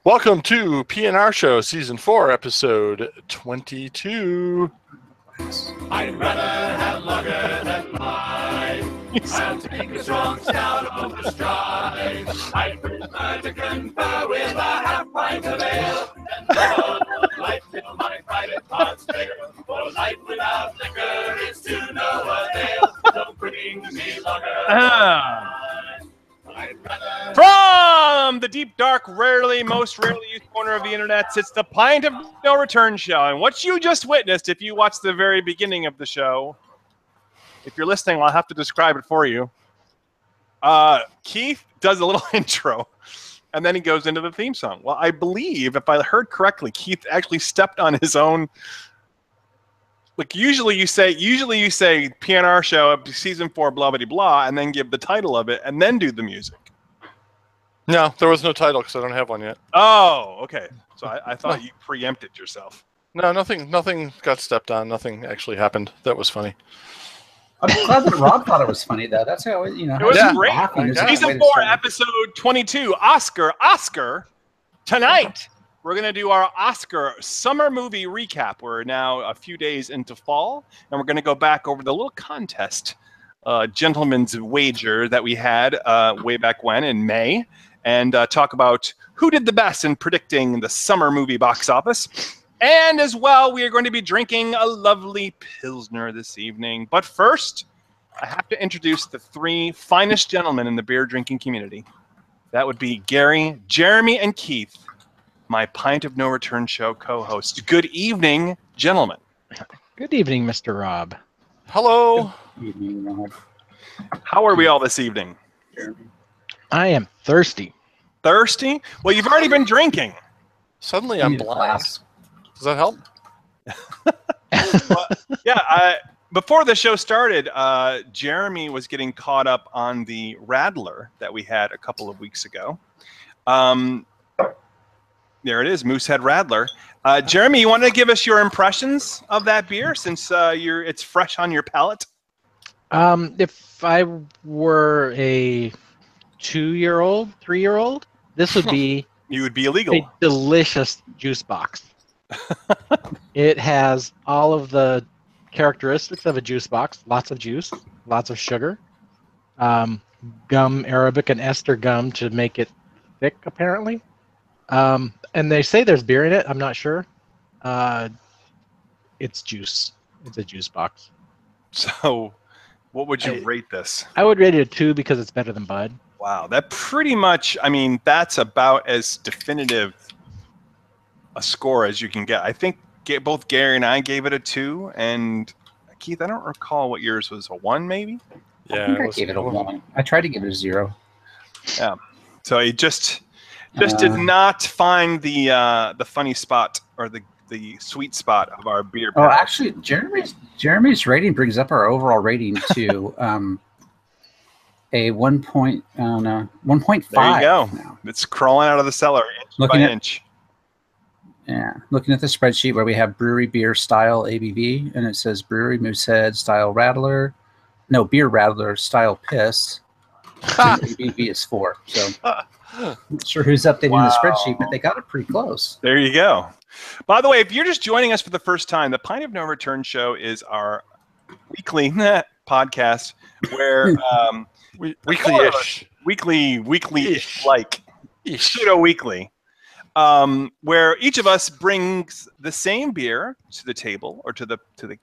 Welcome to PNRShow Season 4, Episode 22. I'd rather have lager than life. I'll take a strong stout over stride. I'd prefer to confer with a half pint of ale than live life till my private parts fail. For life without liquor is to no avail. Don't bring me lager. From the deep, dark, most rarely used corner of the internet sits the Pint of No Return show. And what you just witnessed, if you watched the very beginning of the show, if you're listening, I'll have to describe it for you. Keith does a little intro, and then he goes into the theme song. Well, I believe, if I heard correctly, Keith actually stepped on his own. Like usually you say PNR show season 4 blah blah blah, and then give the title of it, and then do the music. No, there was no title because I don't have one yet. Oh, okay. So I thought you preempted yourself. No, nothing got stepped on. Nothing actually happened. That was funny. I'm glad that Rob thought it was funny, though. That's how it was great. Season 4, episode 22. Oscar. Tonight, we're going to do our Oscar summer movie recap. We're now a few days into fall, and we're going to go back over the little contest, gentleman's wager that we had way back when in May, and talk about who did the best in predicting the summer movie box office. And as well, we are going to be drinking a lovely Pilsner this evening. But first, I have to introduce the 3 finest gentlemen in the beer drinking community. That would be Gary, Jeremy, and Keith, my Pint of No Return show co-hosts. Good evening, gentlemen. Good evening, Mr. Rob. Hello. Good evening, Rob. How are we all this evening? I am thirsty. Thirsty? Well, you've already been drinking. Suddenly I'm blind. Does that help? Well, yeah, before the show started, Jeremy was getting caught up on the Radler that we had a couple of weeks ago. There it is, Moosehead Radler. Jeremy, you want to give us your impressions of that beer since it's fresh on your palate? If I were a 2-year-old, 3-year-old, this would be you would be illegal. A delicious juice box. It has all of the characteristics of a juice box. Lots of juice, lots of sugar, gum, Arabic and ester gum to make it thick, apparently. And they say there's beer in it. I'm not sure. It's juice. It's a juice box. So what would you rate this? I would rate it a 2 because it's better than Bud. Wow, that pretty much, I mean, that's about as definitive a score as you can get. I think both Gary and I gave it a 2, and Keith, I don't recall what yours was, a 1 maybe? Yeah, I think I gave it a 1. I tried to give it a 0. Yeah, so he just did not find the funny spot or the sweet spot of our beer. Oh, actually, Jeremy's rating brings up our overall rating to a 1.5. There you go. Now. It's crawling out of the cellar inch by inch. Yeah, looking at the spreadsheet where we have brewery beer style ABV, and it says brewery Moosehead style Rattler, no, beer Rattler style piss. ABV is 4. So not sure who's updating the spreadsheet, but they got it pretty close. There you go. By the way, if you're just joining us for the first time, the Pint of No Return show is our weekly podcast where weekly-ish, like pseudo-weekly, where each of us brings the same beer to the table or to the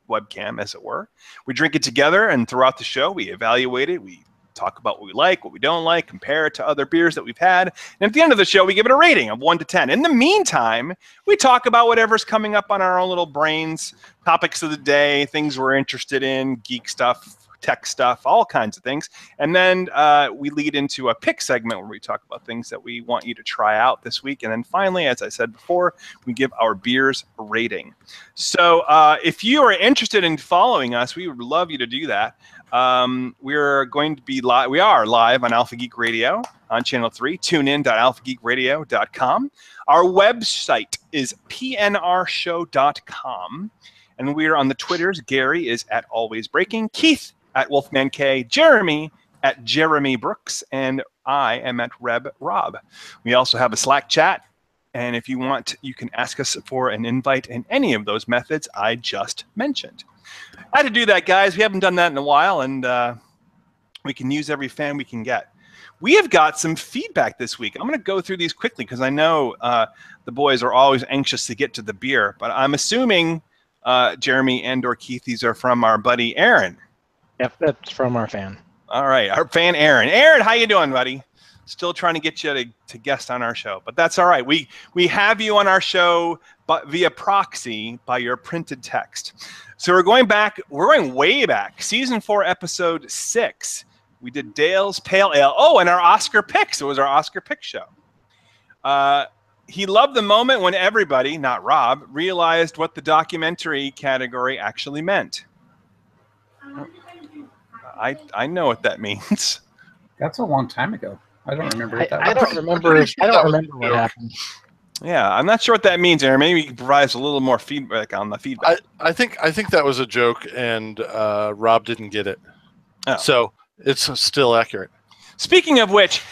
webcam, as it were. We drink it together, and throughout the show, we evaluate it. We talk about what we like, what we don't like, compare it to other beers that we've had. And at the end of the show, we give it a rating of 1 to 10. In the meantime, we talk about whatever's coming up on our own little brains, topics of the day, things we're interested in, geek stuff, tech stuff, all kinds of things. And then we lead into a pick segment where we talk about things that we want you to try out this week. And then finally, as I said before, we give our beers a rating. So if you are interested in following us, we would love you to do that. We're going to be live. We are live on Alpha Geek Radio on Channel 3. Tune in alphageekradio.com. Our website is pnrshow.com. And we're on the Twitters. Gary is at Always Breaking. Keith at Wolfman K. Jeremy at Jeremy Brooks. And I am at Reb Rob. We also have a Slack chat. And if you want, you can ask us for an invite in any of those methods I just mentioned. I had to do that, guys. We haven't done that in a while, and we can use every fan we can get. We have got some feedback this week. I'm going to go through these quickly because I know the boys are always anxious to get to the beer, but I'm assuming Jeremy and or Keith, these are from our buddy Aaron. Yep, that's from our fan. All right, our fan Aaron. Aaron, how you doing, buddy? Still trying to get you to guest on our show, but that's all right. We have you on our show, but via proxy by your printed text. So we're going way back. Season 4, episode 6. We did Dale's Pale Ale. Oh, and our Oscar picks. It was our Oscar pick show. He loved the moment when everybody, not Rob, realized what the documentary category actually meant. I know what that means. That's a long time ago. I don't remember it that I don't remember. I don't remember what happened. Yeah, I'm not sure what that means, Aaron. Maybe you can provide us a little more feedback on the feedback. I think that was a joke, and Rob didn't get it. Oh. So it's still accurate. Speaking of which,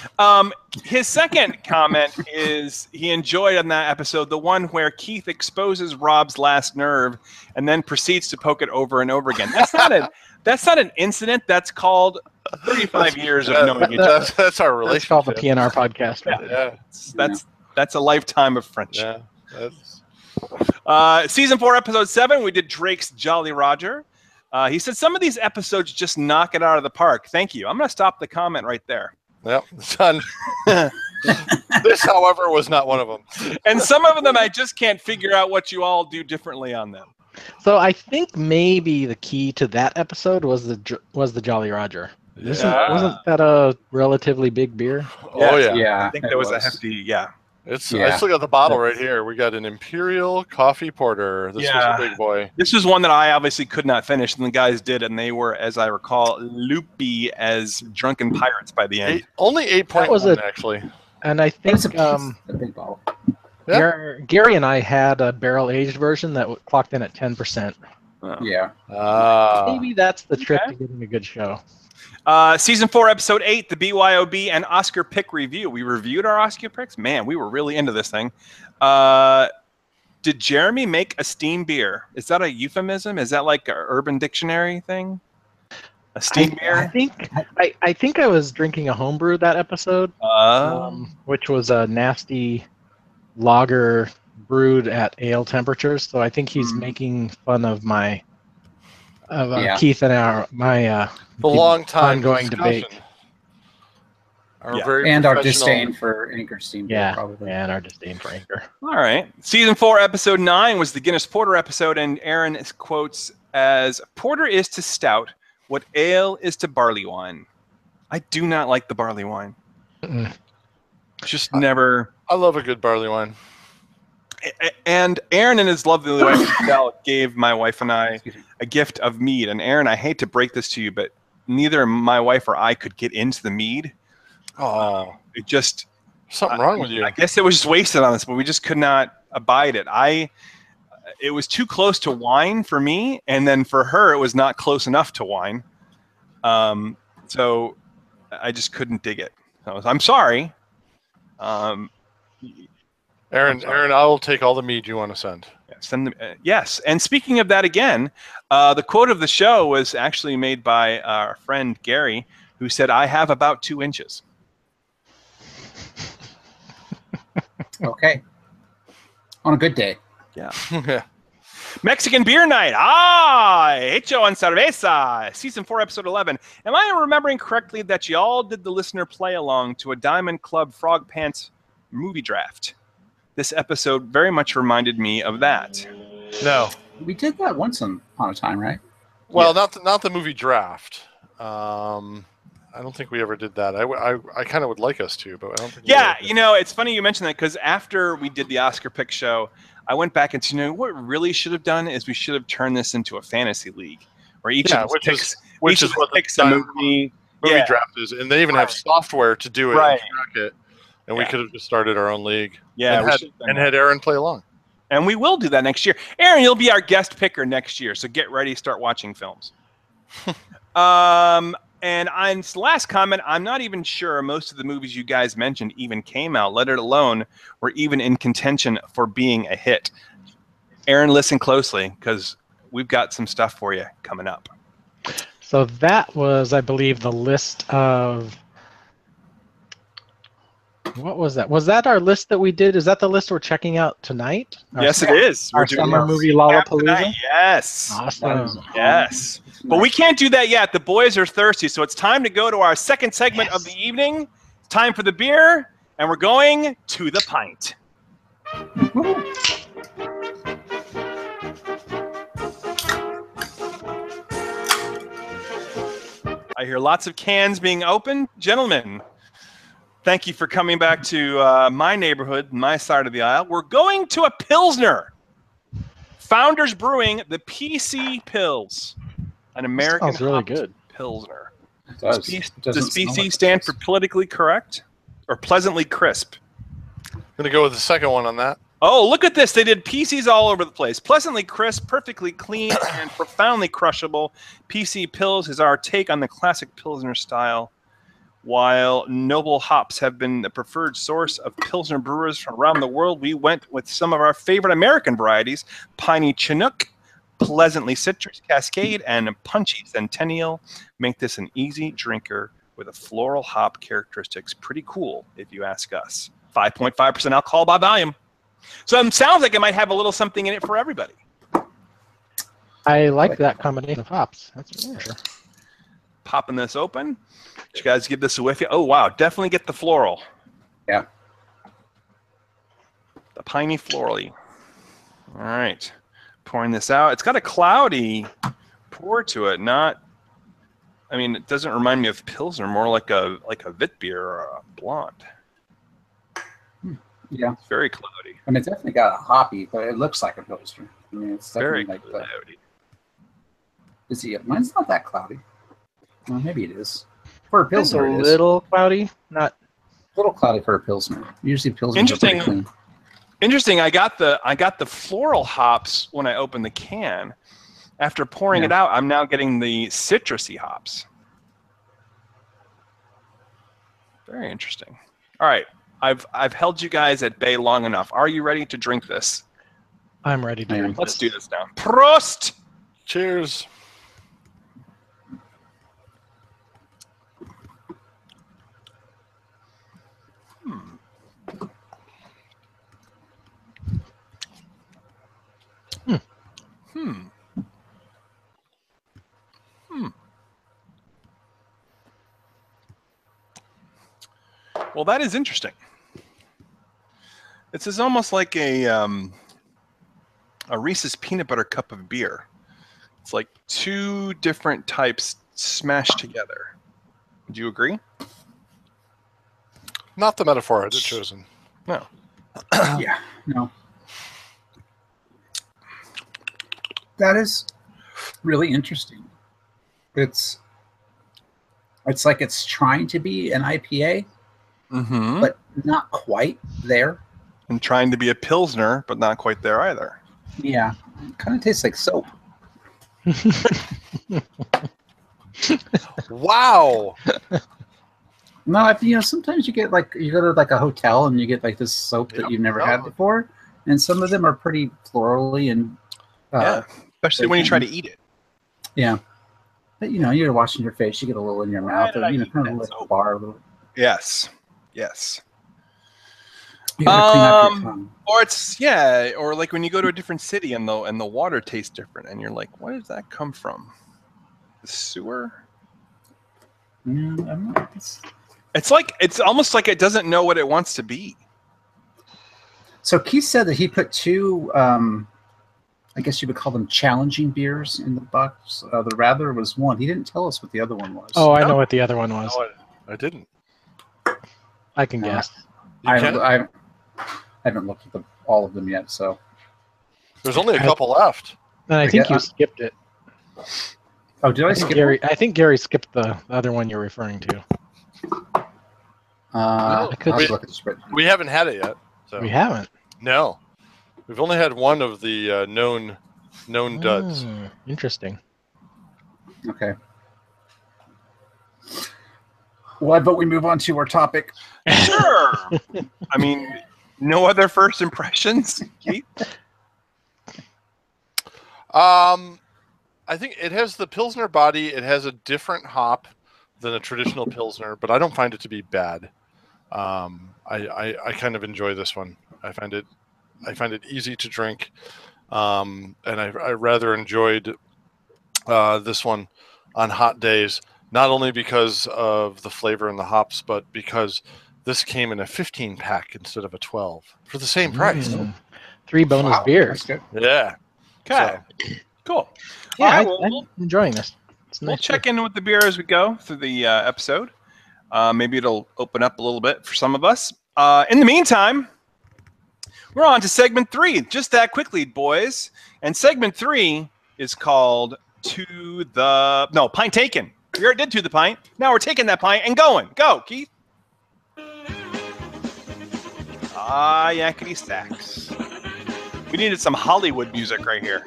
his second comment is he enjoyed on that episode the one where Keith exposes Rob's last nerve and then proceeds to poke it over and over again. That's not an incident. That's called 35 years of knowing each other. That's our relationship. It's called the PNR podcast. Yeah. That's a lifetime of friendship. Yeah. Season 4, episode 7, we did Drake's Jolly Roger. He said some of these episodes just knock it out of the park. Thank you. I'm going to stop the comment right there. Yep, done. This, however, was not one of them. And some of them I just can't figure out what you all do differently on them. So I think maybe the key to that episode was the Jolly Roger. Wasn't that a relatively big beer? Oh yeah. Yeah, I think that was a hefty. Yeah. I still got the bottle right here. We got an Imperial Coffee Porter. This was a big boy. This was one that I obviously could not finish, and the guys did, and they were, as I recall, loopy as drunken pirates by the end. Only 8.1 actually. And I think a big bottle. Yeah. Gary and I had a barrel-aged version that clocked in at 10%. Yeah. Maybe that's the trick to getting a good show. Season 4, episode 8, the BYOB and Oscar pick review. We reviewed our Oscar picks. Man, we were really into this thing. Did Jeremy make a steam beer? Is that a euphemism? Is that like an Urban Dictionary thing? A steam beer? I think I was drinking a homebrew that episode, which was a nasty lager brewed at ale temperatures. So I think he's making fun of my Keith and the long time ongoing debate. Our disdain for Anchor Steam Beer, probably. Yeah, and our disdain for Anchor. All right. Season 4, episode 9 was the Guinness Porter episode, and Aaron quotes as, "Porter is to stout what ale is to barley wine." I do not like the barley wine. Just never. I love a good barley wine. And Aaron, in his lovely way, gave my wife and I a gift of mead. And Aaron, I hate to break this to you, but neither my wife or I could get into the mead. Oh, it just something wrong with you. I guess it was just wasted on us, but we just could not abide it. It was too close to wine for me, and then for her, it was not close enough to wine. So I just couldn't dig it. I'm sorry. Aaron, I will take all the mead you want to send. Send them. Yes. And speaking of that again, the quote of the show was actually made by our friend Gary, who said, "I have about 2 inches." Okay. On a good day. Yeah. Mexican Beer Night. Hecho en Cerveza. Season 4, episode 11. Am I remembering correctly that y'all did the listener play along to a Diamond Club Frog Pants movie draft? This episode very much reminded me of that. No. We did that once upon a time, right? Well, not the movie draft. I don't think we ever did that. I kind of would like us to, but I don't think. Yeah, it's funny you mentioned that because after we did the Oscar pick show, I went back and said, what we really should have done is we should have turned this into a fantasy league where each of us picks a movie draft is, and they even have software to do it and track it. And we could have just started our own league. Yeah, and had Aaron play along. And we will do that next year. Aaron, you'll be our guest picker next year, so get ready, start watching films. And on this last comment, I'm not even sure most of the movies you guys mentioned even came out, let it alone were even in contention for being a hit. Aaron, listen closely, because we've got some stuff for you coming up. So that was, I believe, the list of... What was that? Was that our list that we did? Is that the list we're checking out tonight? Yes, it is. Our We're doing summer our movie recap Lollapalooza? tonight. Yes. Awesome. Yes. But we can't do that yet. The boys are thirsty. So it's time to go to our second segment of the evening. It's time for the beer, and we're going to the pint. I hear lots of cans being opened. Gentlemen, thank you for coming back to my neighborhood, my side of the aisle. We're going to a Pilsner. Founders Brewing, the PC Pils, an American Sounds really hopped good. Pilsner. It does. Does PC stand for politically correct or pleasantly crisp? I'm going to go with the second one on that. Oh, look at this. They did PCs all over the place. Pleasantly crisp, perfectly clean, and profoundly crushable. PC Pils is our take on the classic Pilsner style. While noble hops have been the preferred source of Pilsner brewers from around the world, we went with some of our favorite American varieties, Piney Chinook, pleasantly citrus Cascade, and punchy Centennial. Make this an easy drinker with a floral hop characteristics. Pretty cool, if you ask us. 5.5% alcohol by volume. So it sounds like it might have a little something in it for everybody. I like that combination of hops. That's for sure. Popping this open. Did you guys give this a whiff? Oh, wow. Definitely get the floral. Yeah. The piney florally. All right. Pouring this out. It's got a cloudy pour to it. Not, I mean, it doesn't remind me of Pilsner, more like a Wit beer or a blonde. Yeah. It's very cloudy. And it's definitely got a hoppy, but it looks like a Pilsner. I mean, it's Very definitely like cloudy. mine's not that cloudy. Well, maybe it is. For a It's a Pilsner, it is. little cloudy. Not. A little cloudy for a Pilsner. Usually Pilsners are pretty clean. Interesting. I got the floral hops when I opened the can. After pouring it out, I'm now getting the citrusy hops. Very interesting. All right. I've held you guys at bay long enough. Are you ready to drink this? I'm ready to drink. Let's do this now. Prost! Cheers. Well, that is interesting. This is almost like a Reese's peanut butter cup of beer. It's like two different types smashed together. Would you agree? Not the metaphor I'd chosen. No. Yeah, no. That is really interesting. It's like it's trying to be an IPA, but not quite there. And trying to be a Pilsner, but not quite there either. Yeah, it kind of tastes like soap. Wow. No, sometimes you get you go to like a hotel and you get like this soap that you've never had before, and some of them are pretty florally and especially when you try to eat it. Yeah, but you're washing your face, you get a little in your mouth, or kind of like a bar a little. Yes. You gotta clean up your tongue. Or like when you go to a different city and the water tastes different, and you're like, where does that come from? The sewer? No, It's almost like it doesn't know what it wants to be. So Keith said that he put two, I guess you would call them challenging beers in the box. The Radler was one. He didn't tell us what the other one was. Oh, I know what the other one was. No, I didn't. I can guess. I haven't looked at all of them yet, so. There's only a couple left. And I think you skipped it. Oh, did I skip Gary? I think Gary skipped the other one you're referring to. I'll have to look at the spread. We haven't had it yet. So. We haven't. No. We've only had one of the known duds. Interesting. Okay. Why but we move on to our topic? Sure. I mean, no other first impressions, Keith? I think it has the Pilsner body. It has a different hop than a traditional Pilsner, but I don't find it to be bad. I kind of enjoy this one. I find it easy to drink, and I rather enjoyed this one on hot days. Not only because of the flavor and the hops, but because this came in a 15-pack instead of a 12 for the same price. 3 bonus beers. That's good. Yeah. Okay. So, Cool. Yeah, All right, well, I'm enjoying this. It's a we'll nice check in with the beer as we go through the episode. Maybe it'll open up a little bit for some of us. In the meantime, we're on to segment 3. Just that quickly, boys. And segment 3 is called Pint Taken. We already did To the Pint. Now we're taking that pint and going. Go, Keith. Yakety sax. We needed some Hollywood music right here.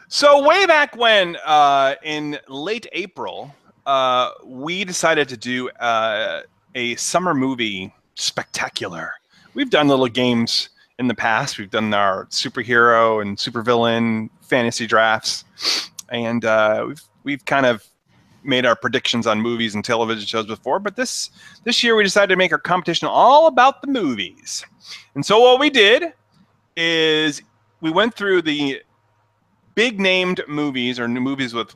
So way back when, in late April, we decided to do a summer movie spectacular. We've done little games in the past. We've done our superhero and supervillain fantasy drafts, and we've kind of made our predictions on movies and television shows before. But this year, we decided to make our competition all about the movies. And so what we did is we went through the big named movies or movies with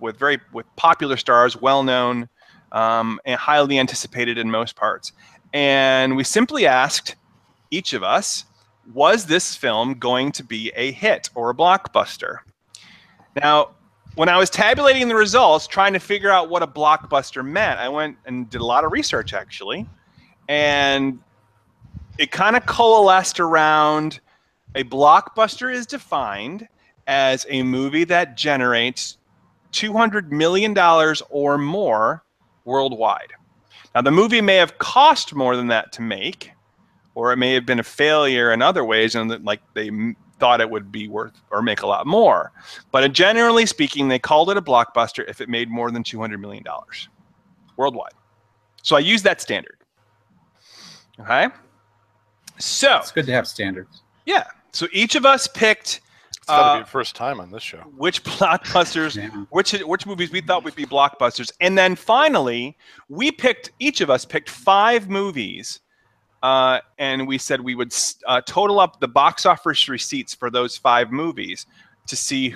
popular stars, well known and highly anticipated in most parts. And we simply asked each of us, was this film going to be a hit or a blockbuster? Now, when I was tabulating the results, trying to figure out what a blockbuster meant, I went and did a lot of research actually. And it kind of coalesced around a blockbuster is defined as a movie that generates $200 million or more worldwide. Now, the movie may have cost more than that to make, or it may have been a failure in other ways, and like they thought it would be worth or make a lot more. But generally speaking, they called it a blockbuster if it made more than $200 million worldwide. So I used that standard. Okay? So It's good to have standards. yeah. So each of us picked it's got to be the first time on this show. which blockbusters, Yeah. which movies we thought would be blockbusters. And then finally, each of us picked 5 movies, and we said we would total up the box office receipts for those 5 movies to see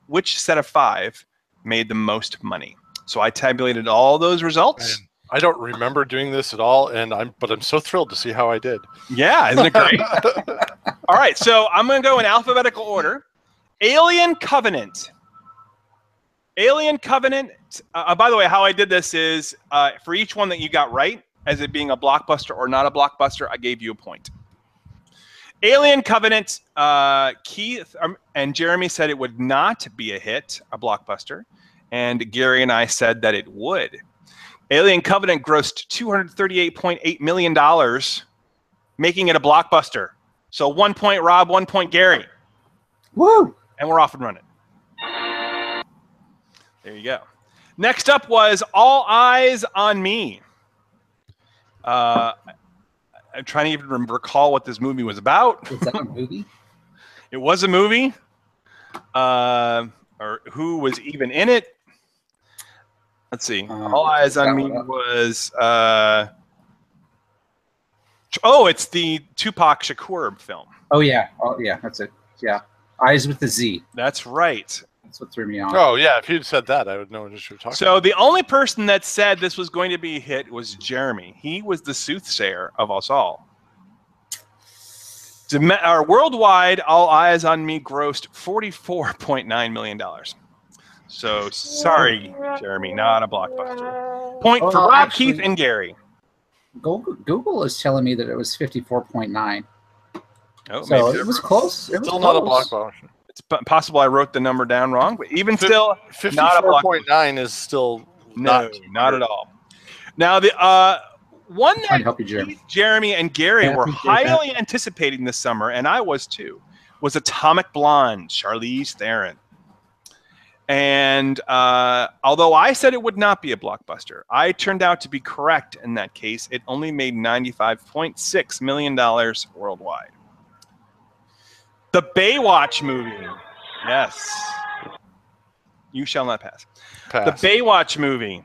which set of 5 made the most money. So I tabulated all those results. Man, I don't remember doing this at all, but I'm so thrilled to see how I did. Yeah, isn't it great? All right, so I'm going to go in alphabetical order. Alien Covenant. Alien Covenant. By the way, how I did this is for each one that you got right, as it being a blockbuster or not a blockbuster, I gave you a point. Alien Covenant, Keith and Jeremy said it would not be a hit, a blockbuster, and Gary and I said that it would. Alien Covenant grossed $238.8 million, making it a blockbuster. So 1 point Rob, 1 point Gary. Woo! And we're off and running. There you go. Next up was All Eyes on Me. I'm trying to even recall what this movie was about. Was that a movie? It was a movie. Or who was even in it? Let's see. All Eyes on Me was... it's the Tupac Shakur film. Oh, yeah. That's it. Yeah. Eyes with the Z. That's right. That's what threw me off. Oh, yeah. If you'd said that, I would know what you were talking So the only person that said this was going to be a hit was Jeremy. He was the soothsayer of us all. Worldwide, All Eyes on Me grossed $44.9 million. So sorry, Jeremy, not a blockbuster. Point for Rob, actually, Keith, and Gary. Google is telling me that it was 54.9. Oh, So maybe it was close. It was Still not a close. blockbuster. it's possible I wrote the number down wrong, but even still, not a blockbuster. 54.9 is still No, not at all. Now, the one Trying that to help you, Jeremy. Keith, Jeremy and Gary Yeah, I were appreciate that. highly anticipating this summer, and I was too, was Atomic Blonde, Charlize Theron. And although I said it would not be a blockbuster, I turned out to be correct in that case. It only made $95.6 million worldwide. The Baywatch movie. Yes. You shall not pass. Pass. The Baywatch movie.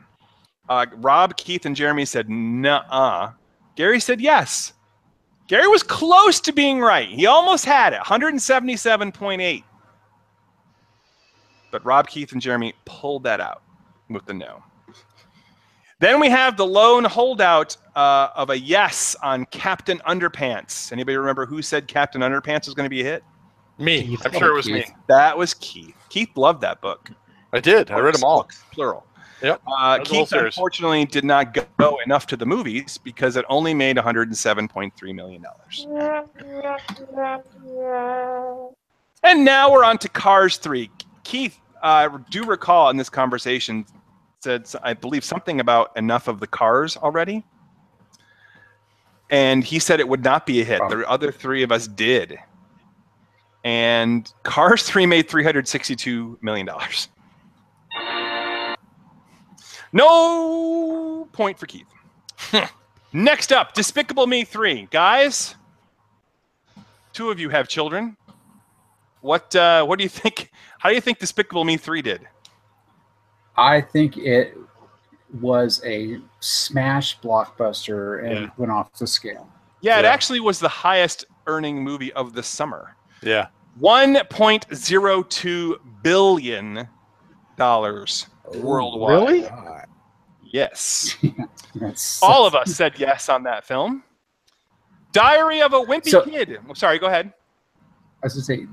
Rob, Keith, and Jeremy said, nuh-uh. Gary said yes. Gary was close to being right. He almost had it, 177.8. But Rob, Keith, and Jeremy pulled that out with the no. Then we have the lone holdout of a yes on Captain Underpants. Anybody remember who said Captain Underpants was going to be a hit? Me. I'm sure it was me. That was Keith. Keith loved that book. I did. I read them all. Books, plural. Yep. Keith unfortunately did not go enough to the movies because it only made $107.3 million. And now we're on to Cars 3. Keith, I do recall in this conversation said, I believe, something about enough of the cars already. And he said it would not be a hit. The other three of us did. And Cars 3 made $362 million. No point for Keith. Next up, Despicable Me 3. Guys, two of you have children. What do you think? How do you think Despicable Me 3 did? I think it was a smash blockbuster and went off the scale. Yeah, it actually was the highest earning movie of the summer. Yeah. $1.02 billion worldwide. Really? Yes. That's All of us said yes on that film. Diary of a Wimpy Kid. I'm sorry, go ahead. I was going to say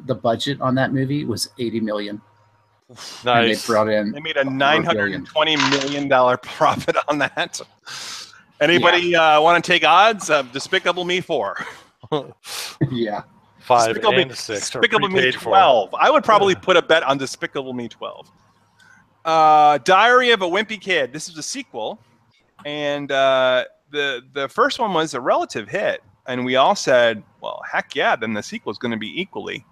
the budget on that movie was $80 million. Nice. And they brought in. They made a $920 million profit on that. Anybody want to take odds? Despicable Me 4. Yeah. 5 Despicable and Me, 6. Despicable Me 12. I would probably put a bet on Despicable Me 12. Diary of a Wimpy Kid. This is a sequel, and the first one was a relative hit, and we all said, "Well, heck yeah!" Then the sequel is going to be equally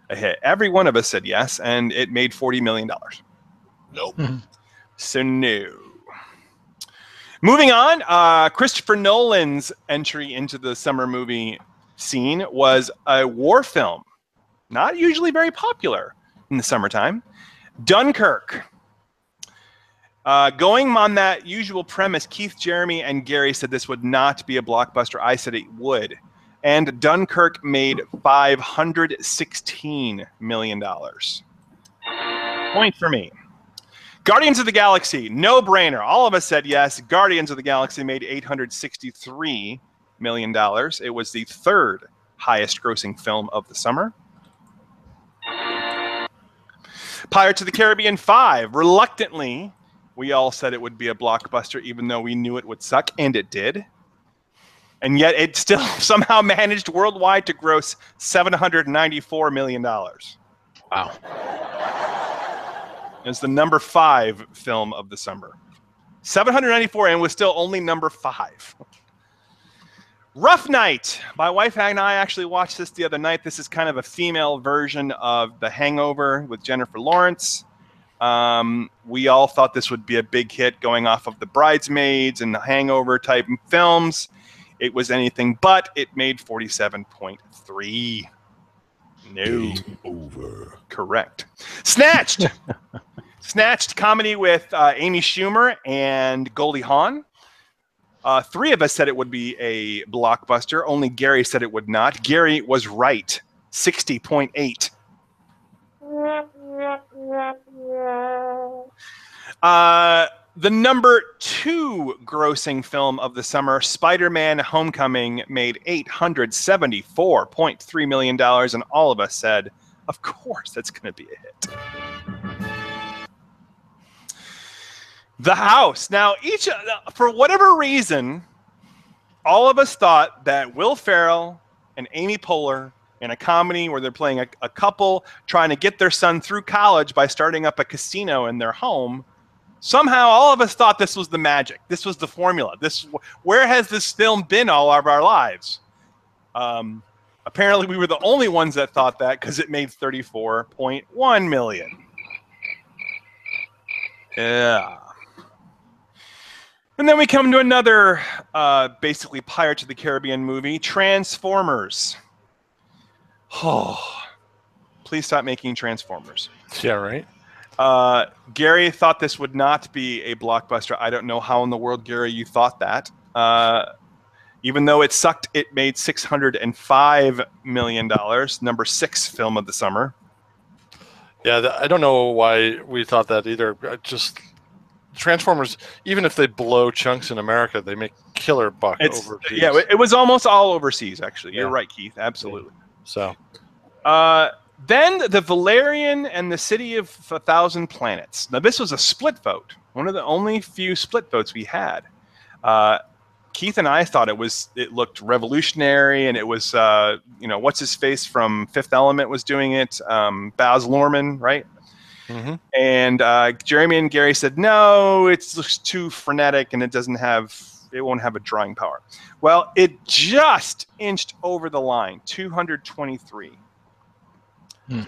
a hit. Every one of us said yes, and it made $40 million. Nope. So no. Moving on, Christopher Nolan's entry into the summer movie scene was a war film, not usually very popular in the summertime. Dunkirk. Going on that usual premise, Keith, Jeremy, and Gary said this would not be a blockbuster. I said it would. And Dunkirk made $516 million. Point for me. Guardians of the Galaxy, no brainer. All of us said yes. Guardians of the Galaxy made $863 million. It was the third highest grossing film of the summer. Pirates of the Caribbean 5, reluctantly, we all said it would be a blockbuster, even though we knew it would suck, and it did. And yet it still somehow managed worldwide to gross $794 million. Wow. It's the number 5 film of the summer. 794 and was still only number 5. Rough Night. My wife and I actually watched this the other night. This is kind of a female version of The Hangover with Jennifer Lawrence. We all thought this would be a big hit going off of the Bridesmaids and the Hangover type films. It was anything but. It made 47.3. No. Game over. Correct. Snatched. Snatched comedy with Amy Schumer and Goldie Hawn. 3 of us said it would be a blockbuster. Only Gary said it would not. Gary was right. 60.8. The number 2 grossing film of the summer, Spider-Man Homecoming, made $874.3 million, and all of us said, of course that's going to be a hit. The House. Now, for whatever reason, all of us thought that Will Ferrell and Amy Poehler in a comedy where they're playing a couple trying to get their son through college by starting up a casino in their home, somehow all of us thought this was the magic. This was the formula. Where has this film been all of our lives? Apparently, we were the only ones that thought that because it made $34.1 million. Yeah. And then we come to another basically Pirates of the Caribbean movie, Transformers. Oh, please stop making Transformers. Yeah, right. Gary thought this would not be a blockbuster. I don't know how in the world, Gary, you thought that. Even though it sucked, it made $605 million, number 6 film of the summer. Yeah, I don't know why we thought that either. Just Transformers, even if they blow chunks in America, they make killer buck overseas. Yeah, it was almost all overseas, actually. You're right, Keith. Absolutely. So, then the Valerian and the City of 1,000 Planets. Now, this was a split vote. One of the only few split votes we had. Keith and I thought it looked revolutionary, and it was what's his face from Fifth Element was doing it, Baz Luhrmann, right? mm-hmm. And Jeremy and Gary said no, it looks too frenetic, and it won't have a drawing power. Well, it just inched over the line, 223.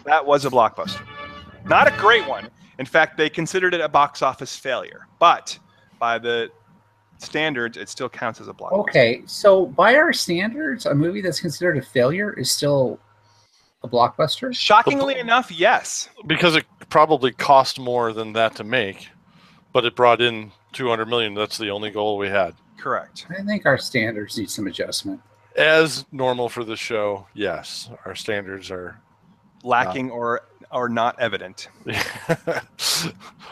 That was a blockbuster, not a great one. In fact, they considered it a box office failure, but by the standards, it still counts as a blockbuster. Okay, so by our standards, a movie that's considered a failure is still a blockbuster? Shockingly enough, yes. Because it probably cost more than that to make, but it brought in $200 million. That's the only goal we had. Correct. I think our standards need some adjustment. As normal for the show, yes, our standards are lacking or not evident.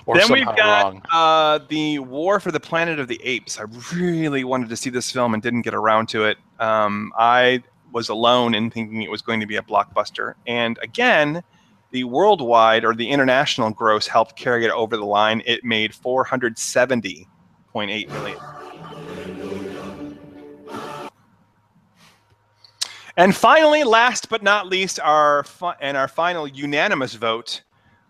Or then we've got wrong. The War for the Planet of the Apes. I really wanted to see this film and didn't get around to it. I was alone in thinking it was going to be a blockbuster. And again, the worldwide or the international gross helped carry it over the line. It made $470.8 million. And finally, last but not least, our final unanimous vote,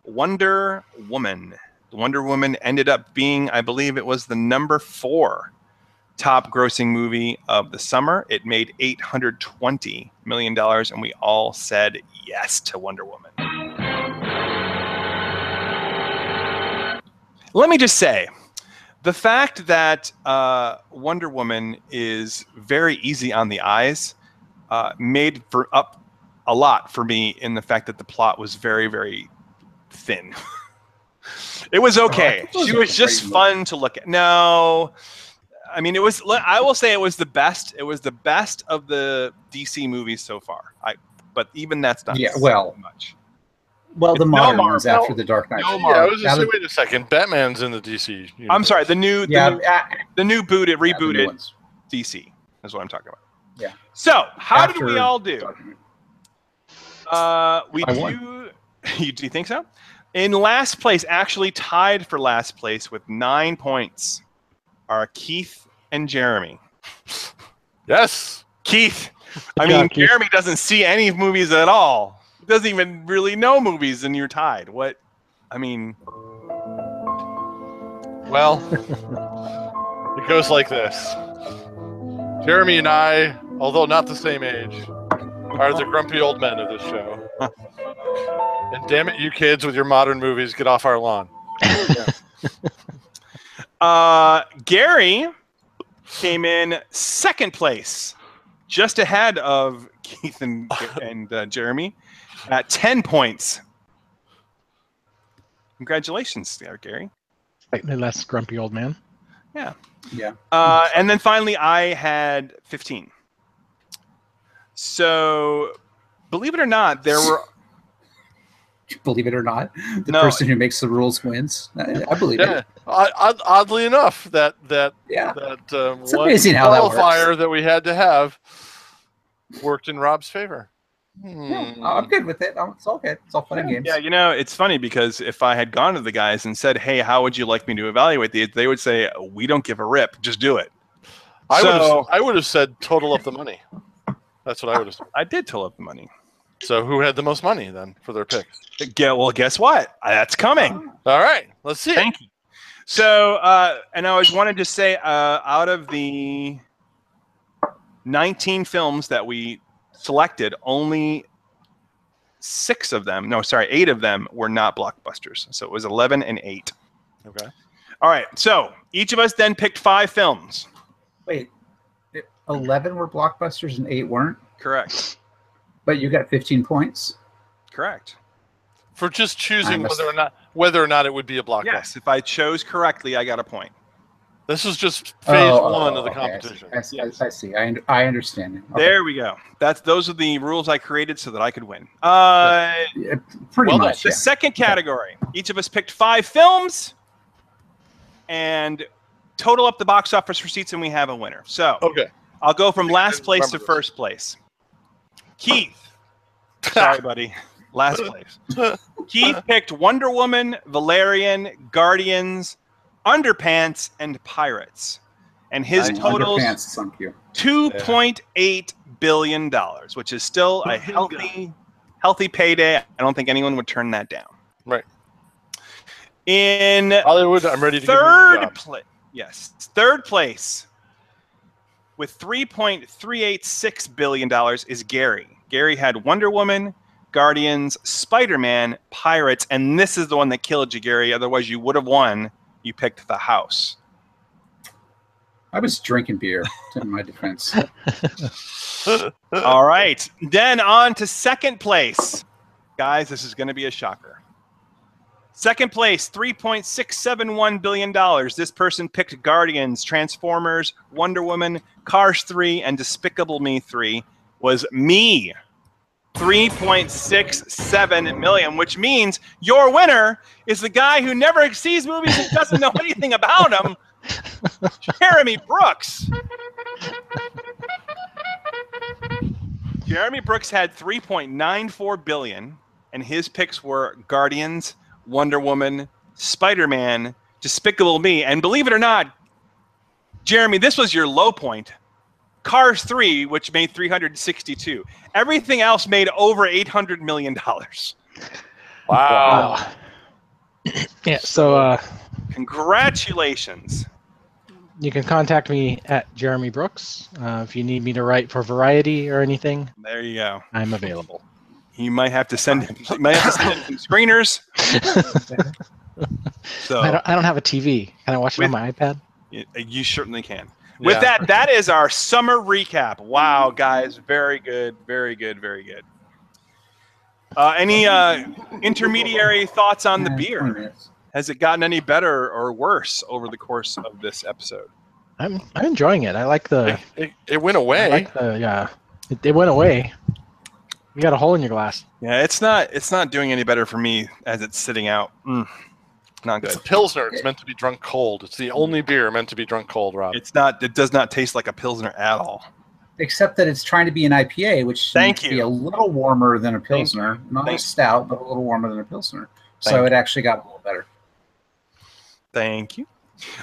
Wonder Woman. Wonder Woman ended up being, I believe it was the number 4 top grossing movie of the summer. It made $820 million, and we all said yes to Wonder Woman. Let me just say, the fact that Wonder Woman is very easy on the eyes made up a lot for me in the fact that the plot was very, very thin. It was okay. She was just fun to look at. No, I mean, it was. I will say it was the best. It was the best of the DC movies so far. But even that's not much. Well, the modern ones after the Dark Knight. I was just saying, wait a second. Batman's in the DC universe. I'm sorry. The new rebooted DC is what I'm talking about. Yeah. So, how did we all do? We do. Do you think so? In last place, actually tied for last place with 9 points, are Keith and Jeremy. Yes, Keith. I mean, Keith. Jeremy doesn't see any movies at all. He doesn't even really know movies, and you're tied. What? I mean, well, it goes like this. Jeremy and I, although not the same age, are the grumpy old men of this show. And damn it, you kids with your modern movies, get off our lawn. Gary came in second place, just ahead of Keith and Jeremy, at 10 points. Congratulations there, Gary. Slightly less grumpy old man. Yeah. Yeah. And then finally, I had 15. So, believe it or not, there were... Believe it or not, the person who makes the rules wins. I believe it. Oddly enough, that it's one amazing how that qualifier that we had to have worked in Rob's favor. Yeah, I'm good with it. It's all good. It's all fun and games. Yeah, it's funny because if I had gone to the guys and said, "Hey, how would you like me to evaluate these?" They would say, "We don't give a rip. Just do it." I would have said, "Total up the money." That's what I would have said. I did total up the money. So who had the most money then for their picks? Well, guess what? That's coming. All right, let's see. Thank you. So, and I always wanted to say, out of the 19 films that we selected, only 8 of them were not blockbusters. So it was 11 and 8. Okay. All right. So each of us then picked 5 films. Wait, 11 were blockbusters and 8 weren't? Correct. But you got 15 points? Correct. For just choosing whether or not it would be a blockbuster. Yes. If I chose correctly, I got a point. This is just phase 1 of the competition. I see. I understand. Okay. There we go. Those are the rules I created so that I could win. Pretty much. The second category. Each of us picked 5 films, and total up the box office receipts, and we have a winner. So I'll go from last place to first place. Keith. Sorry, buddy. Last place. Keith picked Wonder Woman, Valerian, Guardians, Underpants, and Pirates. And his totals $2.8 billion, which is still a healthy payday. I don't think anyone would turn that down. Right. In Hollywood, I'm ready to third place with $3.386 billion is Gary. Gary had Wonder Woman, Guardians, Spider-Man, Pirates, and this is the one that killed you, Gary. Otherwise, you would have won. You picked The House. I was drinking beer, in my defense. All right. Then on to second place. Guys, this is going to be a shocker. Second place, $3.671 billion. This person picked Guardians, Transformers, Wonder Woman, Cars 3, and Despicable Me 3. Was me. $3.67 million, which means your winner is the guy who never sees movies and doesn't know anything about them, Jeremy Brooks. Jeremy Brooks had $3.94 billion, and his picks were Guardians, Wonder Woman, Spider-Man, Despicable Me, and believe it or not, Jeremy, this was your low point. Cars 3, which made $362. Everything else made over $800 million. Wow. Yeah, so congratulations. You can contact me at Jeremy Brooks if you need me to write for Variety or anything. There you go. I'm available. You might have to send him some screeners. So I don't have a TV. Can I watch it on my iPad? You certainly can. With that is our summer recap. Wow, guys, very good, very good, very good. Any intermediary thoughts on the beer? Has it gotten any better or worse over the course of this episode? I'm enjoying it. I like the. It went away. I like the It went away. You got a hole in your glass. Yeah, it's not doing any better for me as it's sitting out. Not good. It's a Pilsner. It's meant to be drunk cold. It's the only beer meant to be drunk cold, Rob. It's not. It does not taste like a Pilsner at all. Except that it's trying to be an IPA, which needs to be a little warmer than a Pilsner. Not a stout, but a little warmer than a Pilsner. So it actually got a little better. Thank you.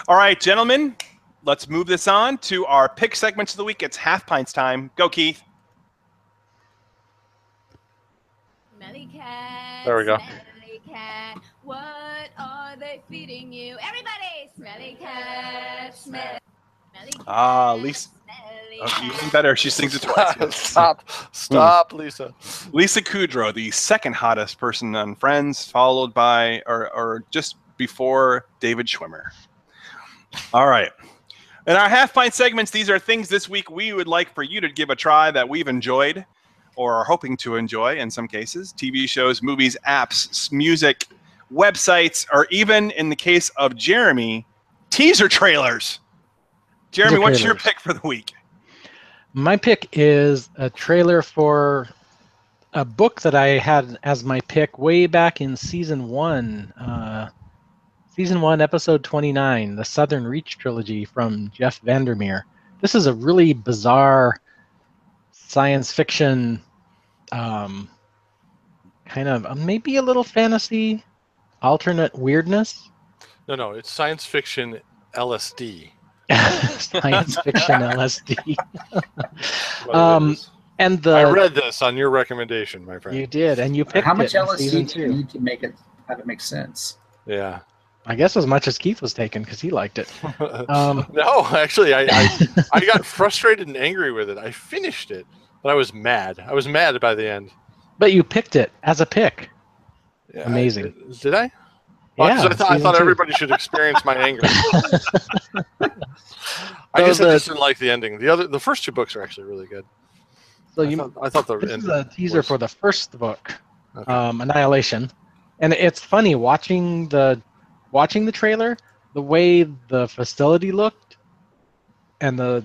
All right, gentlemen, let's move this on to our pick segments of the week. It's Half Pints time. Go, Keith. Smelly cat. There we go. Smelly cat. What are they feeding you? Everybody! Smelly cat. Smelly cat. Lisa. Even better. She sings it twice. Stop, Lisa. Lisa Kudrow, the second hottest person on Friends, followed by, or just before David Schwimmer. All right. In our Half Pint segments, these are things this week we would like for you to give a try that we've enjoyed or are hoping to enjoy in some cases. TV shows, movies, apps, music, websites, or even in the case of Jeremy, teaser trailers. Jeremy, what's your pick for the week? My pick is a trailer for a book that I had as my pick way back in season 1. Season 1, episode 29, the Southern Reach trilogy from Jeff Vandermeer. This is a really bizarre science fiction, kind of maybe a little fantasy, alternate weirdness. No, it's science fiction LSD. Science fiction LSD. And I read this on your recommendation, my friend. You did, and you picked How much it LSD do you need to make it have it make sense? Yeah. I guess as much as Keith was taking because he liked it. No, actually, I got frustrated and angry with it. I finished it, but I was mad. I was mad by the end. But you picked it as a pick. Yeah, Amazing. Did I? Well, 'cause Yeah, I thought season 2. everybody should experience my anger. I So guess I the- just didn't like the ending. The first 2 books are actually really good. So I thought the this is ending a teaser was- for the first book, Okay. Annihilation, and it's funny watching the trailer, the way the facility looked, and the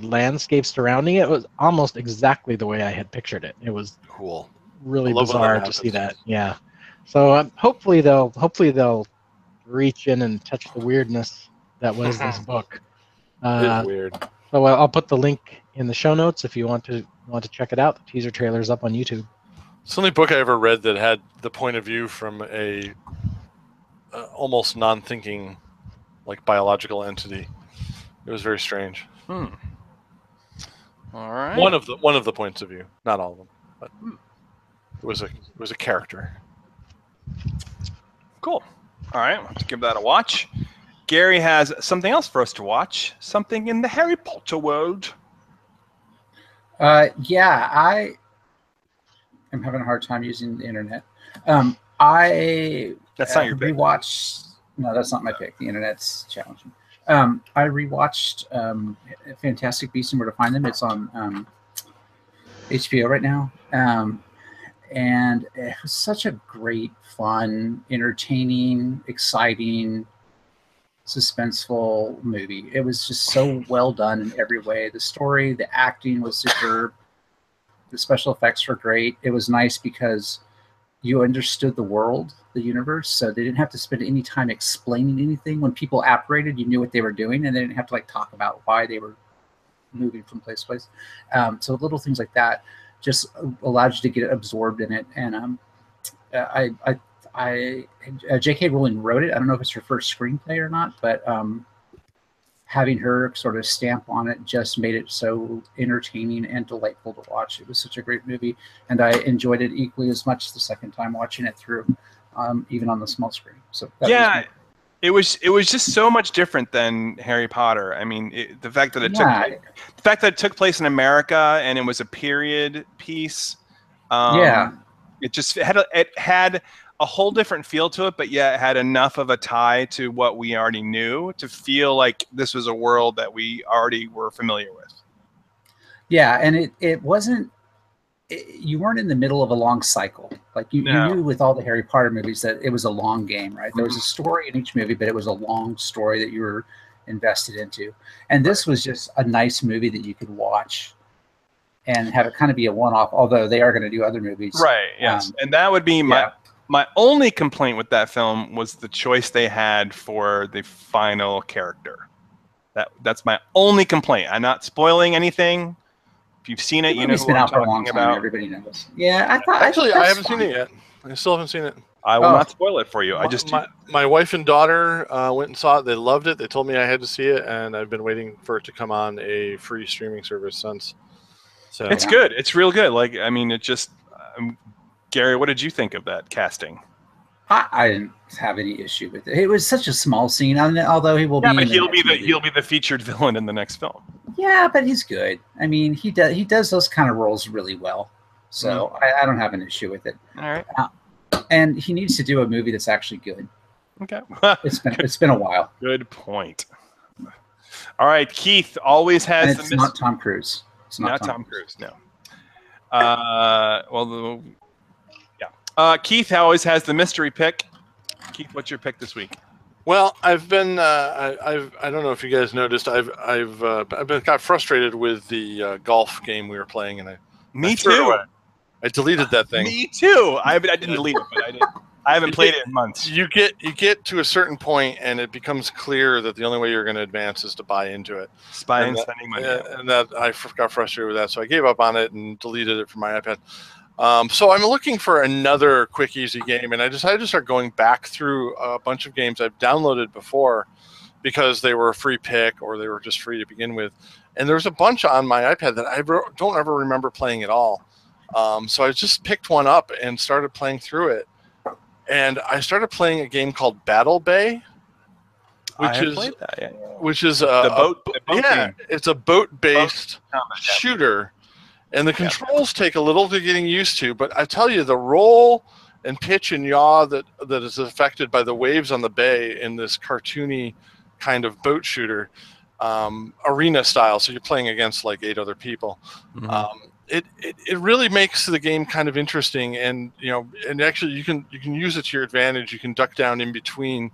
landscape surrounding it was almost exactly the way I had pictured it. It was cool. really I love when that bizarre to see happens. that. Yeah. So hopefully they'll reach in and touch the weirdness that was this book. It's weird. So I'll put the link in the show notes if you want to check it out. The teaser trailer's up on YouTube. It's the only book I ever read that had the point of view from a almost non-thinking, like biological entity. It was very strange. All right. One of the points of view, not all of them, but it was a character. Cool. All right, let's give that a watch. Gary has something else for us to watch. Something in the Harry Potter world. Yeah, I am having a hard time using the internet. I That's not your pick. rewatched. No, that's not my pick. The internet's challenging. I rewatched Fantastic Beasts and Where to Find Them. It's on HBO right now. And it was such a great, fun, entertaining, exciting, suspenseful movie. It was just so well done in every way. The story, the acting was superb. The special effects were great. It was nice because you understood the world, the universe, so they didn't have to spend any time explaining anything. When people apparated, you knew what they were doing, and they didn't have to like talk about why they were moving from place to place. So little things like that just allowed you to get absorbed in it. And J.K. Rowling wrote it. I don't know if it's her first screenplay or not, but having her sort of stamp on it just made it so entertaining and delightful to watch. It was such a great movie, and I enjoyed it equally as much the second time watching it through, even on the small screen. So that was it was just so much different than Harry Potter. I mean, the fact that it took place in America and it was a period piece. It just had a whole different feel to it, but yet it had enough of a tie to what we already knew to feel like this was a world that we already were familiar with. Yeah, and it wasn't. You weren't in the middle of a long cycle. Like you knew with all the Harry Potter movies that it was a long game, right? There was a story in each movie, but it was a long story that you were invested into. And this was just a nice movie that you could watch and have it kind of be a one-off, although they are going to do other movies. Right, yes. And that would be my only complaint with that film was the choice they had for the final character. That's my only complaint. I'm not spoiling anything. If you've seen it, you know who I'm talking about. Everybody knows. Yeah, I haven't seen it yet. I still haven't seen it. I will not spoil it for you. My wife and daughter went and saw it. They loved it. They told me I had to see it, and I've been waiting for it to come on a free streaming service since. So it's good. It's real good. Like, I mean, it just. Gary, what did you think of that casting? I didn't have any issue with it. It was such a small scene, although he will be. But he'll be the featured villain in the next film. Yeah, but he's good. I mean, he does those kind of roles really well. So I don't have an issue with it. All right. And he needs to do a movie that's actually good. Okay. It's been a while. Good point. All right, Keith always has. And it's not Tom Cruise. It's not Tom Cruise. No. Keith always has the mystery pick. Keith, what's your pick this week? Well, I've been I don't know if you guys noticed. I've got frustrated with the golf game we were playing, and Me too. I deleted that thing. Me too. I didn't delete it, but I haven't played it in months. You get to a certain point, and it becomes clear that the only way you're going to advance is to buy into it. Spending money. And that I got frustrated with that, so I gave up on it and deleted it from my iPad. So I'm looking for another quick, easy game, and I decided to start going back through a bunch of games I've downloaded before because they were a free pick or they were just free to begin with. And there's a bunch on my iPad that I don't ever remember playing at all. So I just picked one up and started playing through it. And I started playing a game called Battle Bay, which is the boat game. It's a boat-based shooter. And the controls take a little to getting used to, but I tell you, the roll and pitch and yaw that is affected by the waves on the bay in this cartoony kind of boat shooter, arena style. So you're playing against like 8 other people. It really makes the game kind of interesting, and and actually you can use it to your advantage. You can duck down in between,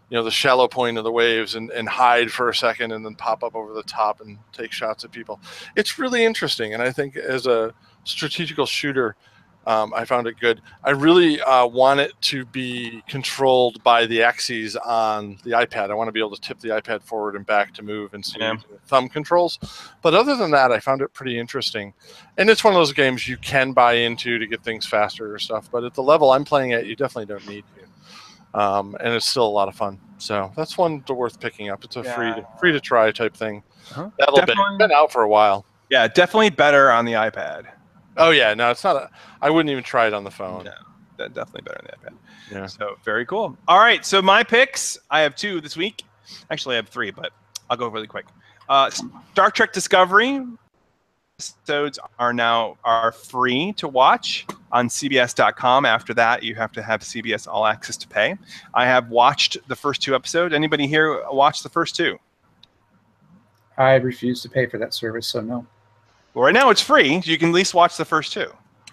the shallow point of the waves and hide for a second and then pop up over the top and take shots at people. It's really interesting, and I think as a strategical shooter, I found it good. I really want it to be controlled by the axes on the iPad. I want to be able to tip the iPad forward and back to move and see thumb controls. But other than that, I found it pretty interesting. And it's one of those games you can buy into to get things faster or stuff. But at the level I'm playing at, you definitely don't need to. And it's still a lot of fun. So that's one worth picking up. It's a free to try type thing. That'll been out for a while. Yeah, definitely better on the iPad. Oh yeah, no, it's not. I wouldn't even try it on the phone. No, definitely better than the iPad. Yeah. So very cool. All right, so my picks. I have 2 this week. Actually, I have 3, but I'll go really quick. Star Trek Discovery episodes are free to watch on CBS.com. After that, you have to have CBS All Access to pay. I have watched the first 2 episodes. Anybody here watch the first 2? I refuse to pay for that service, so no. Well, right now it's free. You can at least watch the first 2.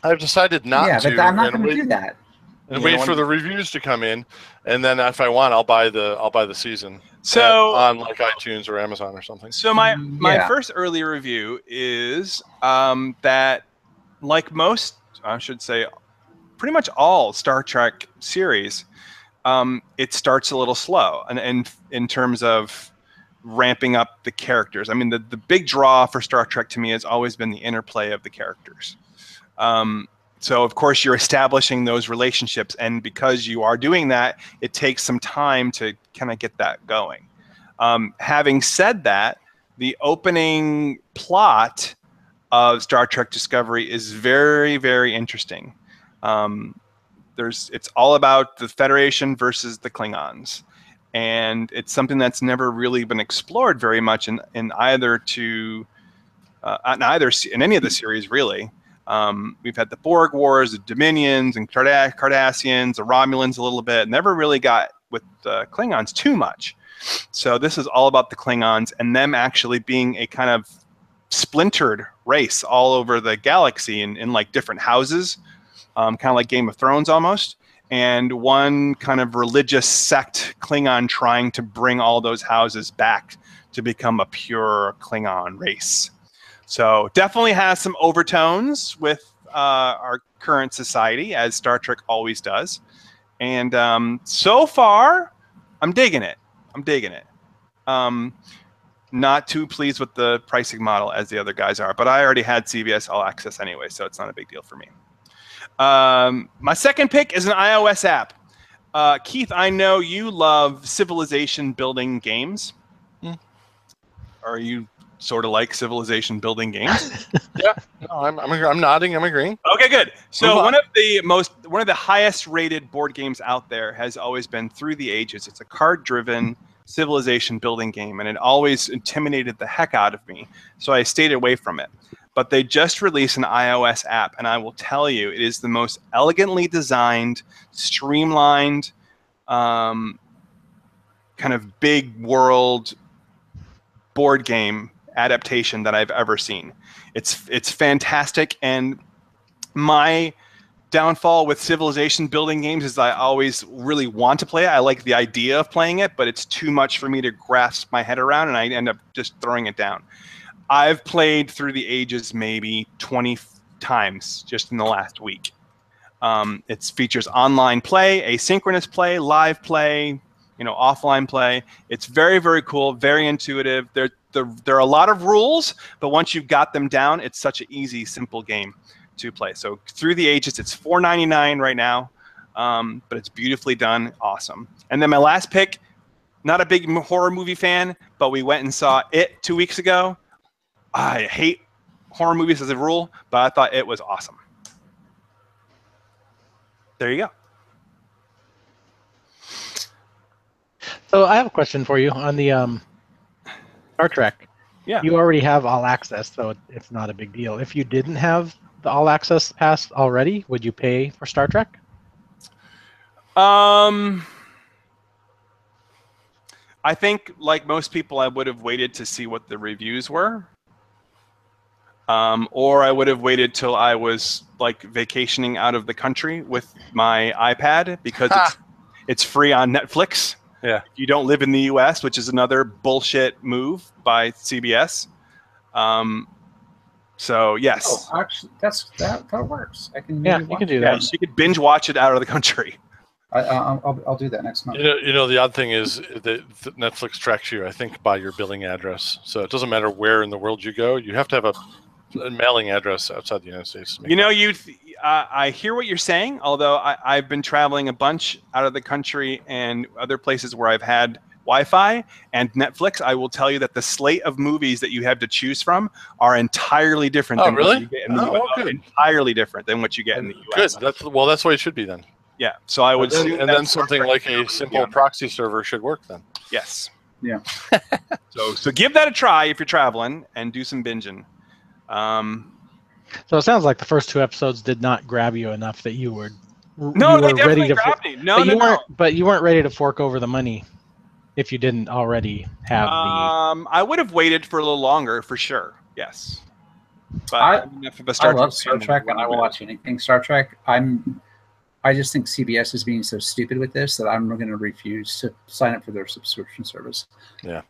I've decided not to. Yeah, but I'm not going to do that. And wait for the reviews to come in, and then if I want, I'll buy the season. So on like iTunes or Amazon or something. So my first early review is that, like most, I should say, pretty much all Star Trek series, it starts a little slow, and in terms of ramping up the characters. I mean, the big draw for Star Trek to me has always been the interplay of the characters. So, of course, you're establishing those relationships, and because you are doing that, it takes some time to kind of get that going. Having said that, the opening plot of Star Trek Discovery is very, very interesting. It's all about the Federation versus the Klingons. And it's something that's never really been explored very much in any of the series, really. We've had the Borg Wars, the Dominions, and Cardassians, the Romulans a little bit. Never really got with the Klingons too much. So this is all about the Klingons and them actually being a kind of splintered race all over the galaxy in like different houses, kind of like Game of Thrones almost. And one kind of religious sect Klingon trying to bring all those houses back to become a pure Klingon race. So definitely has some overtones with our current society, as Star Trek always does. And so far, I'm digging it. Not too pleased with the pricing model as the other guys are, but I already had CBS All Access anyway, so it's not a big deal for me. My second pick is an iOS app. Keith, I know you love civilization building games. Are you sort of like civilization building games? Yeah, no, I'm nodding. I'm agreeing. Okay, good. So one of the highest rated board games out there has always been Through the Ages. It's a card-driven civilization building game, and it always intimidated the heck out of me. So I stayed away from it. But they just released an iOS app, and I will tell you, it is the most elegantly designed, streamlined, kind of big world board game adaptation that I've ever seen. It's fantastic, and my downfall with civilization building games is I always really want to play it. I like the idea of playing it, but it's too much for me to grasp my head around, and I end up just throwing it down. I've played Through the Ages maybe 20 times just in the last week. It features online play, asynchronous play, live play, offline play. It's very, very cool, very intuitive. There are a lot of rules, but once you've got them down, it's such an easy, simple game to play. So Through the Ages, it's $4.99 right now, but it's beautifully done, awesome. And then my last pick, not a big horror movie fan, but we went and saw It 2 weeks ago. I hate horror movies as a rule, but I thought it was awesome. There you go. So I have a question for you on the Star Trek. Yeah. You already have all access, so it's not a big deal. If you didn't have the all access pass already, would you pay for Star Trek? I think, like most people, I would have waited to see what the reviews were. Or I would have waited till I was like vacationing out of the country with my iPad, because it's free on Netflix. Yeah. If you don't live in the US, which is another bullshit move by CBS. So yes. Oh, actually, that works. I can Yeah, maybe you can watch do it. that. You could binge watch it out of the country. I'll do that next month. You know, the odd thing is that Netflix tracks you, I think, by your billing address. So it doesn't matter where in the world you go. You have to have a mailing address outside the United States. You know, I hear what you're saying, although I've been traveling a bunch out of the country and other places where I've had Wi-Fi and Netflix. I will tell you that the slate of movies that you have to choose from are entirely different than what you get in the US. Good. Entirely different than what you get in the US. Good. That's the way it should be then. Yeah. So I would assume and then something like a simple proxy server should work then. Yes. Yeah. So give that a try if you're traveling and do some binging. So it sounds like the first 2 episodes did not grab you enough that you were No, they definitely grabbed me. But you weren't ready to fork over the money if you didn't already have the. I would have waited for a little longer for sure. Yes. But I love fan Star Trek, and I will watch anything Star Trek. I just think CBS is being so stupid with this that I'm going to refuse to sign up for their subscription service. Yeah.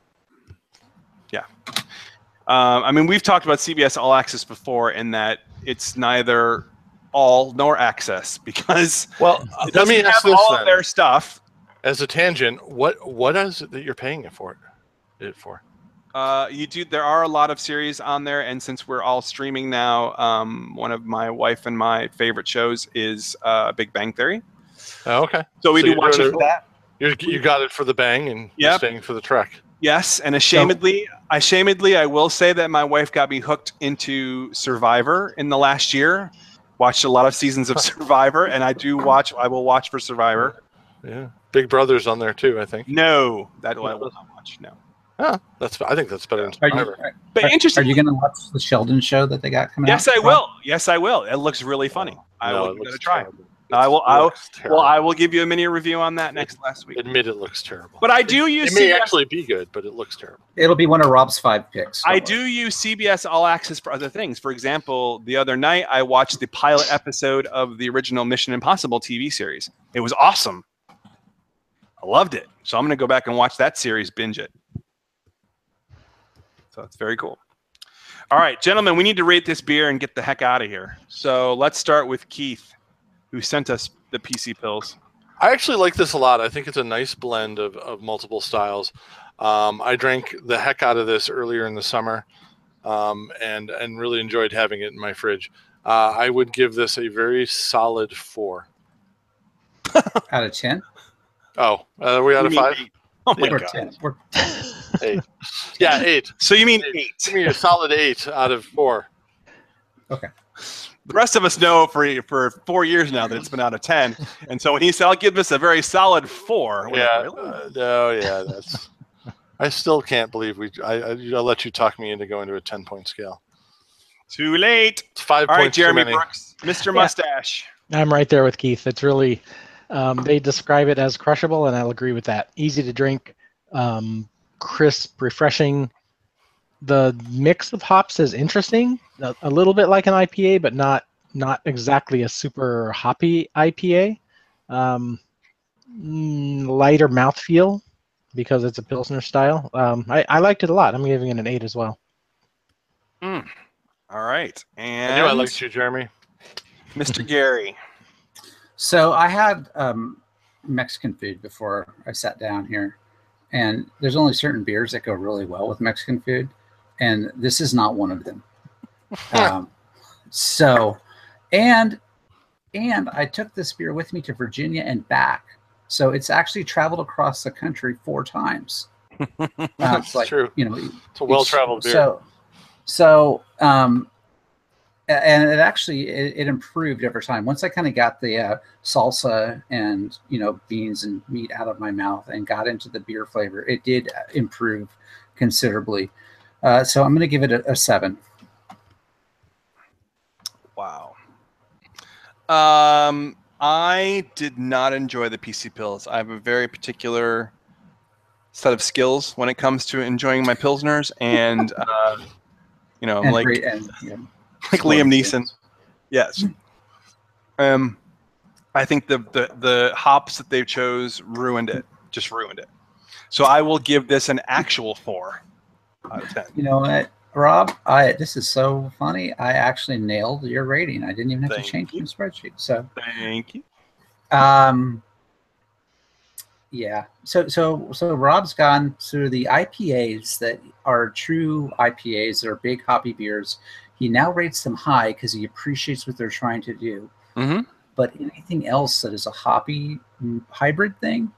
Yeah. I mean, we've talked about CBS All Access before, in that it's neither all nor access, because it let me doesn't ask have this all then. of their stuff. As a tangent, what is it that you're paying it for? There are a lot of series on there, and since we're all streaming now, one of my wife and my favorite shows is Big Bang Theory. Oh, okay. So we do watch it for that. You got it for the bang, and you're staying for the Trek. Yes, and ashamedly, I will say that my wife got me hooked into Survivor in the last year. Watched a lot of seasons of Survivor, and I will watch for Survivor. Yeah, Big Brother's on there too, I think. No, that one I will not watch. No. Oh, I think that's better than Survivor. But interesting. Are you going to watch the Sheldon show that they got coming out? Yes, I will. Yes, I will. It looks really funny. I will give it a try. Terrible. I will give you a mini review on that last week. Admit it looks terrible. But I do use it may actually be good, but it looks terrible. It'll be one of Rob's 5 picks. I do use CBS All Access for other things. For example, the other night I watched the pilot episode of the original Mission Impossible TV series. It was awesome. I loved it. So I'm going to go back and watch that series, binge it. So it's very cool. All right, gentlemen, we need to rate this beer and get the heck out of here. So let's start with Keith, who sent us the PC pills. I actually like this a lot. I think it's a nice blend of multiple styles. I drank the heck out of this earlier in the summer, and really enjoyed having it in my fridge. I would give this a very solid 4. Out of 10? Oh, are we out of 5? 8. Oh my We're God. 10. We're 8. Yeah, 8. So you mean 8? Give me a solid 8 out of 4. Okay. The rest of us know for 4 years now that it's been out of 10. And so when he said, I'll give this a very solid 4. Yeah. That's. I still can't believe I'll let you talk me into going to a 10-point scale. Too late. It's 5 All right, points Jeremy too many. Brooks, Mr. Mustache. I'm right there with Keith. It's really, they describe it as crushable, and I'll agree with that. Easy to drink, crisp, refreshing. The mix of hops is interesting, a little bit like an IPA, but not exactly a super hoppy IPA. Lighter mouthfeel because it's a Pilsner style. I liked it a lot. I'm giving it an 8 as well. All right. And I knew I liked you, Jeremy. Mr. Gary. So I had Mexican food before I sat down here, and there's only certain beers that go really well with Mexican food, and this is not one of them. And I took this beer with me to Virginia and back, so it's actually traveled across the country 4 times. That's true. It's a well-traveled beer. And it actually it improved over time. Once I kind of got the salsa and beans and meat out of my mouth and got into the beer flavor, it did improve considerably. So I'm going to give it a 7. Wow. I did not enjoy the PC Pils. I have a very particular set of skills when it comes to enjoying my Pilsners, and And like great, and like Liam Neeson. Yes. I think the hops that they chose ruined it. Just ruined it. So I will give this an actual 4 out of 10. You know what, Rob? This is so funny. I actually nailed your rating. I didn't even have to change my spreadsheet. So Thank you. Yeah. So Rob's gone through the IPAs that are true IPAs that are big hoppy beers. He now rates them high because he appreciates what they're trying to do. Mm-hmm. But anything else that is a hoppy hybrid thing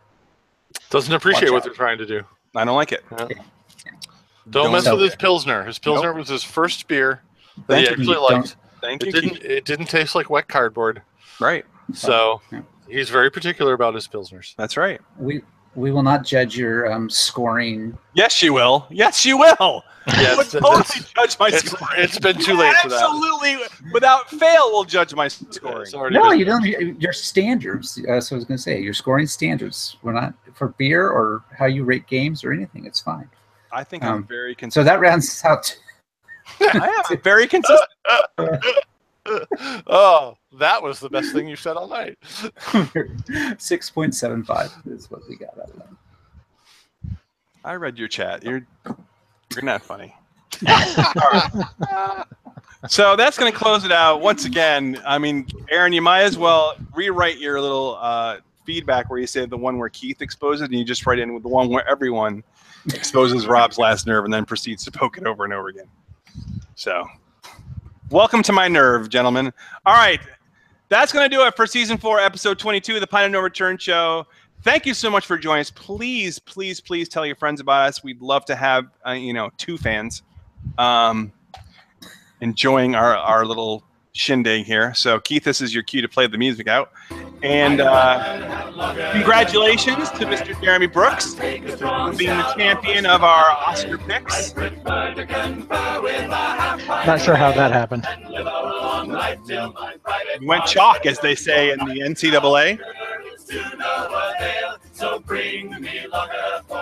doesn't appreciate what they're trying to do. I don't like it. Yeah. Don't mess with his Pilsner. His Pilsner was his first beer that he actually liked. It didn't taste like wet cardboard. Right. So he's very particular about his Pilsners. That's right. We will not judge your scoring. Yes, you will. Yes, you will. Yes, we'll totally judge my scoring. It's been too late for that. Absolutely, without fail, we'll judge my scoring. No, you don't. Your standards. So I was going to say your scoring standards. We're not for beer or how you rate games or anything. It's fine. I think I'm very consistent. So that rounds out. I am very consistent. Oh, that was the best thing you said all night. 6.75 is what we got out of that. I read your chat. You're not funny. So that's going to close it out. Once again, I mean, Aaron, you might as well rewrite your little feedback where you say the one where Keith exposes it, and you just write in with the one where everyone exposes Rob's last nerve and then proceeds to poke it over and over again. So welcome to my nerve, gentlemen. All right. That's going to do it for Season 4, Episode 22 of the Pine of No Return Show. Thank you so much for joining us. Please, please, please tell your friends about us. We'd love to have, 2 fans enjoying our little shindig here. So, Keith, this is your cue to play the music out. And congratulations to Mr. Jeremy Brooks being the champion of our Oscar picks. Not sure how that happened. You went chalk, as they say in the NCAA.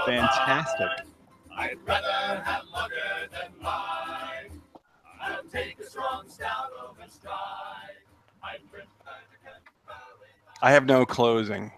Fantastic. I'd rather have lager than wine. I'll take a strong stout over stride. I have no closing.